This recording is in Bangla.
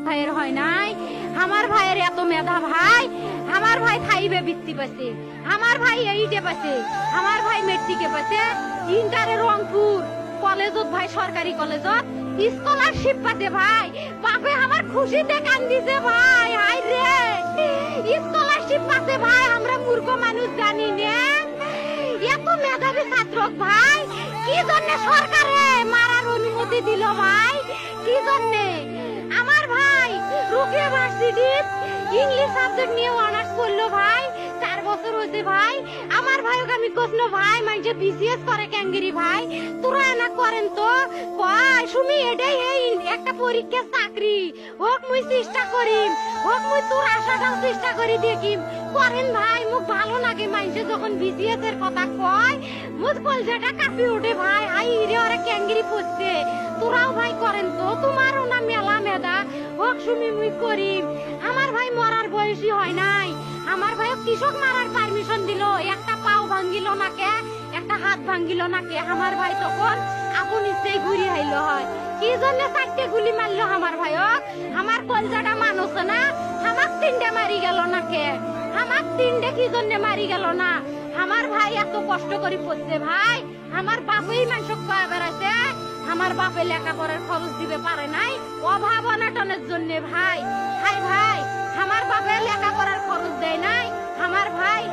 ভাইয়ের হয় নাই। আমার ভাইয়ের এত মেধা ভাই, আমার ভাই ফাইভে বৃত্তি পাচ্ছে, আমার ভাই এইটে পাচ্ছে, আমার ভাই মেট্রিকে পাচ্ছে, ইন্টারে রংপুর কলেজত ভাই সরকারি কলেজত স্কলারশিপ পাতে ভাই। বাপে আমার খুশিতে কান্দিছে ভাই, হাই রে স্কলারশিপ পাতে ভাই। আমরা মূর্খ মানুষ জানি না এত মেধাবী ছাত্র ভাই কি জন্য সরকারে মারার অনুমতি দিল ভাই, কি জন্য? আমার ভাই রুকিয়া ভার্সিটি ইংলিশ সাবজেক্ট নিয়ে অনার্স করলো ভাই, 4 বছর হয়েছে ভাই। আমার ভাইকে আমি কইলো ভাই মাইজে বিসিএস করে ক্যাঙ্গেরি ভাই, তোরা না করেন তো কয় সুমি এটাই এই একটা পরীক্ষা চাকরি হোক, মুই চেষ্টা করিম, হোক মুই তোর আশাটাও চেষ্টা করি দেখিম। করেন ভাই, মুখ ভালো লাগে মাইজে যখন বিসিএস এর কথা কয়, মুখ কলজাটা কাঁপি ওঠে ভাই। হাই রে ওরা ক্যাঙ্গেরি পড়ছে, তোরাও ভাই করেন তো, তোমারও না মেলা মেধা, হোক সুমি মুই করিম। আমার ভাই মরার বয়সী হয় নাই, আমার ভাই কৃষক মারার পারমিশন দিল, একটা পাও ভাঙ্গিল না কে, একটা হাত ভাঙ্গিল না কে। আমার ভাই তখন আপন ইচ্ছেই ঘুরি আইল হয়, কি জন্য 4টে গুলি মারলো আমার ভাইক? আমার কলজাটা মানুষ না, আমার 3টে মারি গেল না কে? আমার 3টে কি জন্য মারি গেল না? আমার ভাই এত কষ্ট করে পড়ছে ভাই, আমার বাপেই মানুষ কয়া বেড়াইছে, আমার বাপে লেখাপড়ার খরচ দিবে পারে নাই অভাব অনাটনের জন্য ভাই। হাই ভাই, আমার বাপে লেখাপড়ার খরচ দেয় নাই, আমার ভাই